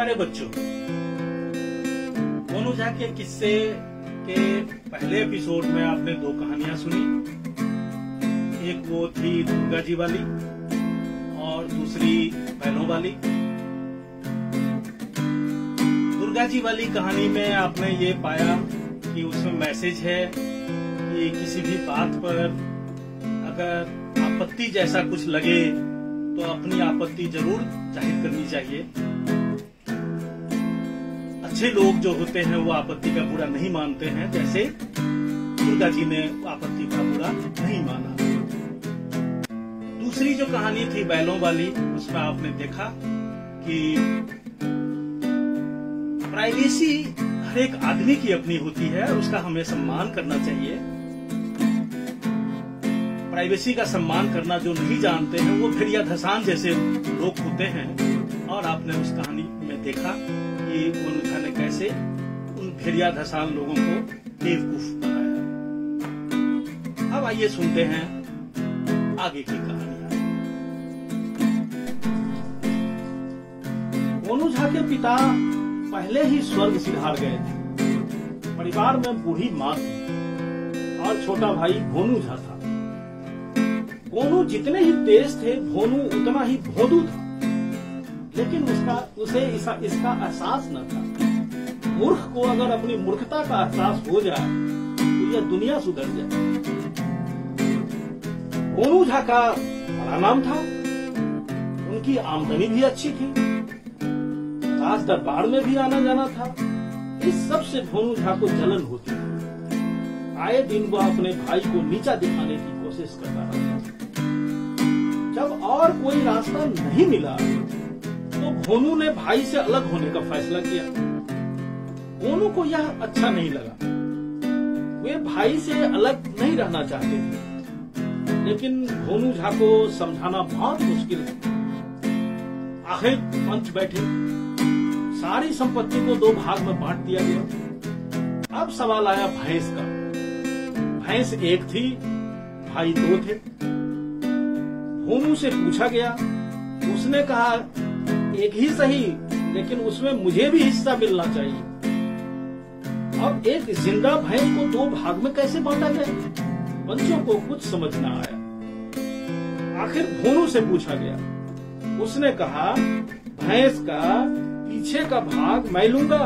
प्यारे बच्चों, गोनू झा के किस्से के पहले एपिसोड में आपने दो कहानियां सुनी। एक वो थी दुर्गा जी वाली और दूसरी बैलों वाली। दुर्गा जी वाली कहानी में आपने ये पाया कि उसमें मैसेज है कि किसी भी बात पर अगर आपत्ति जैसा कुछ लगे तो अपनी आपत्ति जरूर जाहिर करनी चाहिए। अच्छे लोग जो होते हैं वो आपत्ति का बुरा नहीं मानते हैं, जैसे दुर्गा जी ने आपत्ति का बुरा नहीं माना। दूसरी जो कहानी थी बैलों वाली, उसमें आपने देखा कि प्राइवेसी हर एक आदमी की अपनी होती है और उसका हमें सम्मान करना चाहिए। प्राइवेसी का सम्मान करना जो नहीं जानते हैं वो भेड़िया धसान जैसे लोग होते हैं। और आपने उस कहानी में देखा कि गोनू झा ने कैसे उन भेड़िया धसान लोगों को बेवकूफ बनाया। अब आइए सुनते हैं आगे की कहानियां। गोनू झा के पिता पहले ही स्वर्ग सिधार गए थे। परिवार में बूढ़ी माँ थी और छोटा भाई भोनू झा था। गोनू जितने ही तेज थे, भोनू उतना ही भोंदू था, लेकिन उसे इसका एहसास न था। मूर्ख को अगर अपनी मूर्खता का एहसास हो जाए तो यह दुनिया सुधर जाए। गोनू झा का बड़ा नाम था, उनकी आमदनी भी अच्छी थी, राज दरबार में भी आना जाना था। इस सब से भोनू झा को जलन होती थी। आए दिन वह अपने भाई को नीचा दिखाने की कोशिश करता रहा। जब और कोई रास्ता नहीं मिला तो भोनू ने भाई से अलग होने का फैसला किया। गोनू को यह अच्छा नहीं लगा। वे भाई से अलग नहीं रहना चाहते थे, लेकिन भोनू झा को समझाना बहुत मुश्किल था। आखिर पंच बैठे, सारी संपत्ति को 2 भाग में बांट दिया गया। अब सवाल आया भैंस का। भैंस एक थी, भाई 2 थे। भोनू से पूछा गया, उसने कहा एक ही सही, लेकिन उसमें मुझे भी हिस्सा मिलना चाहिए। अब एक जिंदा भैंस को 2 भाग में कैसे बांटा जाए? बच्चों को कुछ समझ न आया। आखिर भोनू से पूछा गया, उसने कहा भैंस का पीछे का भाग मैं लूंगा,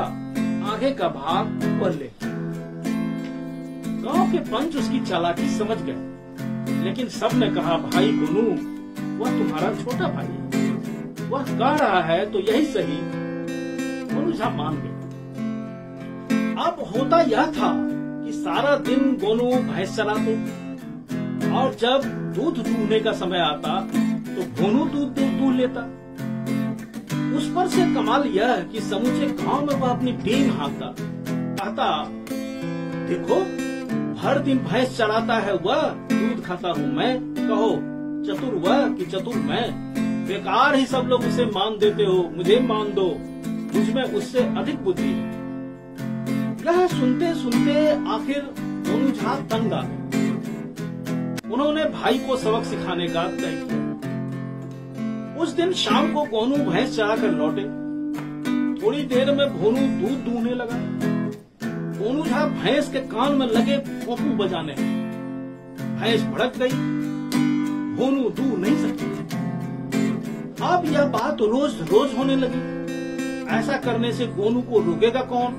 आगे का भाग ऊपर ले। गांव के पंच उसकी चालाकी समझ गए, लेकिन सबने कहा भाई गोनू, वह तुम्हारा छोटा भाई है, वह कह रहा है तो यही सही। गोनू झा मान गए। अब होता यह था कि सारा दिन गोनू भैंस चराते और जब दूध दूहने का समय आता तो भोनू दूध दूह लेता। उस पर से कमाल यह कि समूचे गांव में वह अपनी टीम हाँकता, कहता देखो हर दिन भैंस चराता है वह, दूध खाता हूँ मैं, कहो चतुर वह कि चतुर मैं। बेकार ही सब लोग उसे मान देते हो, मुझे मान दो, मुझमें उससे अधिक बुद्धि है। यह सुनते सुनते आखिर गोनू झा तंग आ गए। उन्होंने भाई को सबक सिखाने का तय किया। उस दिन शाम को गोनू भैंस चरा कर लौटे। थोड़ी देर में भोनू दूध दूहने लगा। गोनू झा भैंस के कान में लगे पोपू बजाने। भैंस भड़क गई, भोनू दूह नहीं सकी। अब यह बात रोज रोज होने लगी। ऐसा करने से गोनू को रोकेगा कौन?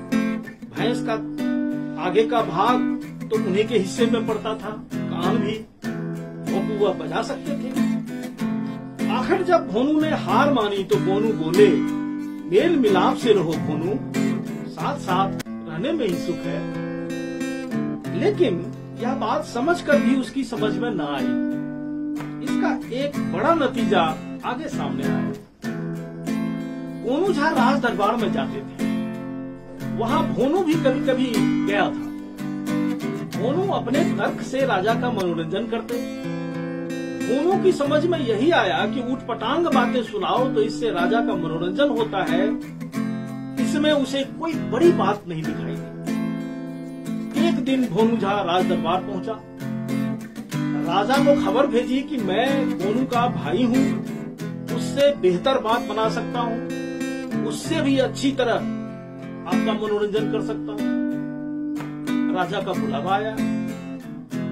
भैंस का आगे का भाग तो उन्हीं के हिस्से में पड़ता था, कान भी पोपू वह बजा सकते थे। आखिर जब भोनू ने हार मानी तो गोनू बोले, मेल मिलाप से रहो भोनू, साथ साथ रहने में ही सुख है। लेकिन यह बात समझकर भी उसकी समझ में न आई। इसका एक बड़ा नतीजा आगे सामने आया। गोनू झा राज दरबार में जाते थे। वहां भोनू भी कभी कभी गया था। भोनू अपने तर्क से राजा का मनोरंजन करते। भोनू की समझ में यही आया कि ऊटपटांग बातें सुनाओ तो इससे राजा का मनोरंजन होता है, इसमें उसे कोई बड़ी बात नहीं दिखाई दी। एक दिन भोनू झा राज दरबार पहुंचा। राजा को खबर भेजी कि मैं गोनू का भाई हूँ, उससे बेहतर बात बना सकता हूँ। उससे भी अच्छी तरह आपका मनोरंजन कर सकता हूं। राजा का बुलावा आया,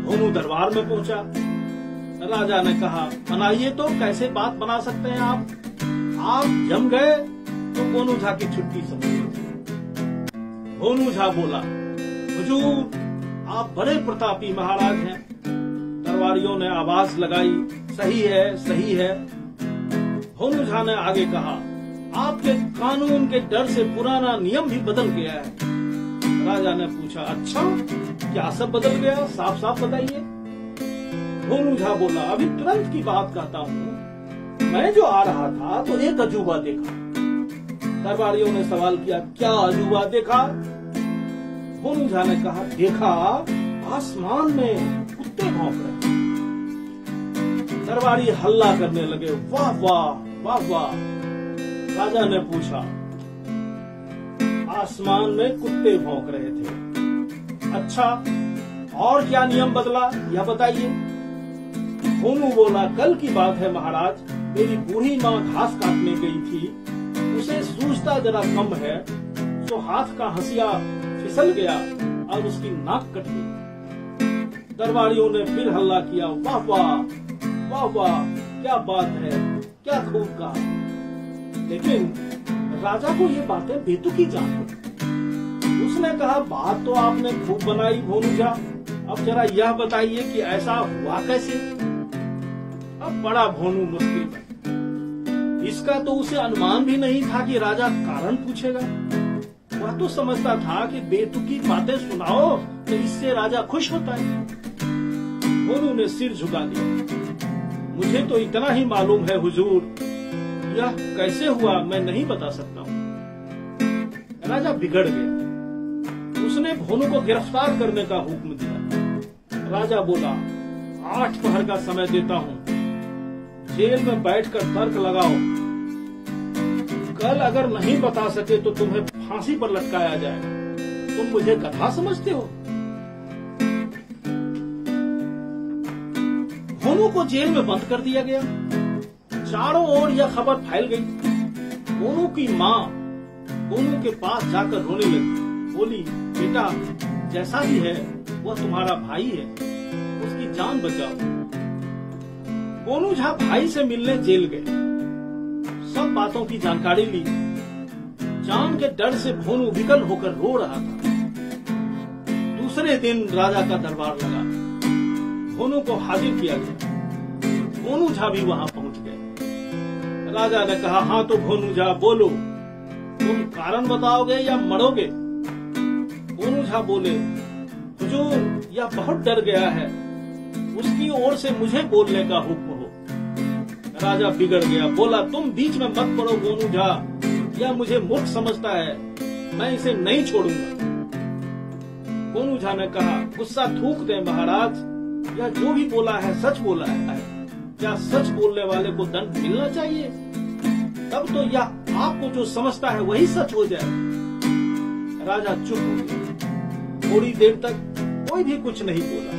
भोनू दरबार में पहुंचा। राजा ने कहा, बनाइए तो, कैसे बात बना सकते हैं आप जम गए तो भोनू झा की छुट्टी समझिए। भोनू झा बोला, हुजूर आप बड़े प्रतापी महाराज हैं। दरबारियों ने आवाज लगाई, सही है सही है। भोनू झा ने आगे कहा, आपके कानून के डर से पुराना नियम भी बदल गया है। राजा ने पूछा, अच्छा क्या सब बदल गया, साफ साफ बताइए। भोनू झा बोला, अभी तुरंत की बात कहता हूँ, मैं जो आ रहा था तो एक अजूबा देखा। दरबारियों ने सवाल किया, क्या अजूबा देखा? भोनू झा ने कहा, देखा आसमान में कुत्ते भौंक रहे। दरबारी हल्ला करने लगे, वाह वाह वाह वाह। राजा ने पूछा, आसमान में कुत्ते भौंक रहे थे, अच्छा और क्या नियम बदला यह बताइए। भोनू बोला, कल की बात है महाराज, मेरी बूढ़ी माँ घास काटने गई थी, उसे सूझता जरा कम है तो हाथ का हंसिया फिसल गया और उसकी नाक कट गई। दरबारियों ने फिर हल्ला किया, वाह वाह वाह वाह, क्या बात है, क्या खूब कहा। लेकिन राजा को ये बातें बेतुकी जान पड़ी। उसने कहा, बात तो आपने खूब बनाई भोनू झा, अब जरा यह बताइए कि ऐसा हुआ कैसे। अब बड़ा भोनू मुश्किल में, इसका तो उसे अनुमान भी नहीं था कि राजा कारण पूछेगा। वह तो समझता था कि बेतुकी बातें सुनाओ तो इससे राजा खुश होता है। भोनू ने सिर झुका दिया, मुझे तो इतना ही मालूम है हुजूर, यह कैसे हुआ मैं नहीं बता सकता हूँ। राजा बिगड़ गया, उसने भोनू को गिरफ्तार करने का हुक्म दिया। राजा बोला, 8 पहर का समय देता हूँ, जेल में बैठकर तर्क लगाओ, कल अगर नहीं बता सके तो तुम्हें फांसी पर लटकाया जाएगा। तुम मुझे गधा समझते हो? भोनू को जेल में बंद कर दिया गया। चारों ओर यह खबर फैल गई। भोनू की माँ भोनू के पास जाकर रोने लगी, बोली, बेटा जैसा भी है वह तुम्हारा भाई है, उसकी जान बचाओ। भोनू झा भाई से मिलने जेल गए, सब बातों की जानकारी ली। जान के डर से भोनू विकल होकर रो रहा था। दूसरे दिन राजा का दरबार लगा, भोनू को हाजिर किया गया। भोनू झा भी वहां पहुंच गए। राजा ने कहा, हाँ तो भोनू झा बोलो, तुम कारण बताओगे या मरोगे? भोनू झा बोले, हुजूर यह बहुत डर गया है, उसकी ओर से मुझे बोलने का हुक्म हो। राजा बिगड़ गया, बोला, तुम बीच में मत पड़ो भोनू झा, यह मुझे मूर्ख समझता है, मैं इसे नहीं छोड़ूंगा। भोनू झा ने कहा, गुस्सा थूक दे महाराज, यह जो भी बोला है सच बोला है। क्या सच बोलने वाले को दंड मिलना चाहिए? तब तो यह आपको जो समझता है वही सच हो जाए। राजा चुप हो गया। थोड़ी देर तक कोई भी कुछ नहीं बोला।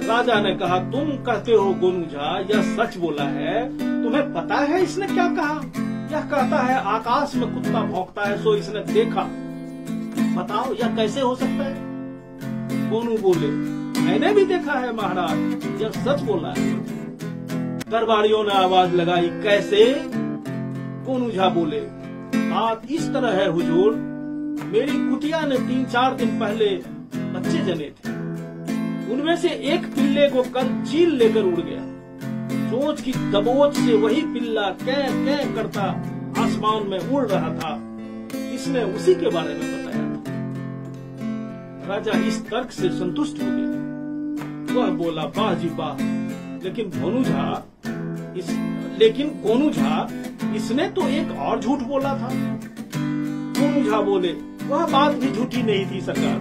राजा ने कहा, तुम कहते हो भोनू झा यह सच बोला है, तुम्हें पता है इसने क्या कहा? यह कहता है आकाश में कुत्ता भौंकता है सो इसने देखा। बताओ यह कैसे हो सकता है? भोनू बोले, मैंने भी देखा है महाराज, यह सच बोला है। दरबारियों ने आवाज लगाई, कैसे? भोनू झा बोले, बात इस तरह है हुजूर, मेरी कुटिया ने 3-4 दिन पहले बच्चे जने थे, उनमें से एक पिल्ले को कल चील लेकर उड़ गया। चोंच की दबोच से वही पिल्ला कै कै करता आसमान में उड़ रहा था, इसने उसी के बारे में बताया था। राजा इस तर्क से संतुष्ट हो गया। वह बोला, वाह जी वाह, लेकिन भोनू झा इसने तो एक और झूठ बोला था। भोनू झा बोले, वह बात भी झूठी नहीं थी सरकार,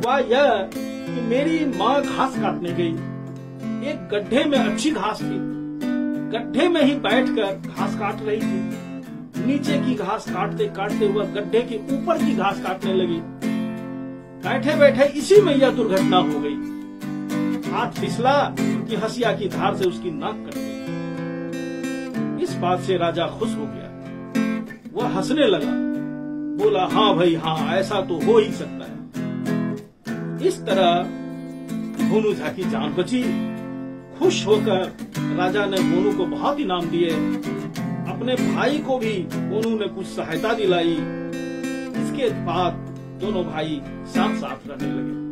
वह यह कि मेरी माँ घास काटने गई, एक गड्ढे में अच्छी घास थी, गड्ढे में ही बैठकर घास काट रही थी। नीचे की घास काटते काटते वह गड्ढे के ऊपर की घास काटने लगी। बैठे बैठे इसी में यह दुर्घटना हो गई। हाथ फिसला कि हंसिया की धार से उसकी नाक कट गई। इस बात से राजा खुश हो गया। वह हंसने लगा, बोला हाँ भाई हाँ, ऐसा तो हो ही सकता है। इस तरह गोनू झा की जान बची। खुश होकर राजा ने गोनू को बहुत इनाम दिए। अपने भाई को भी गोनू ने कुछ सहायता दिलाई। इसके बाद दोनों भाई साथ साथ रहने लगे।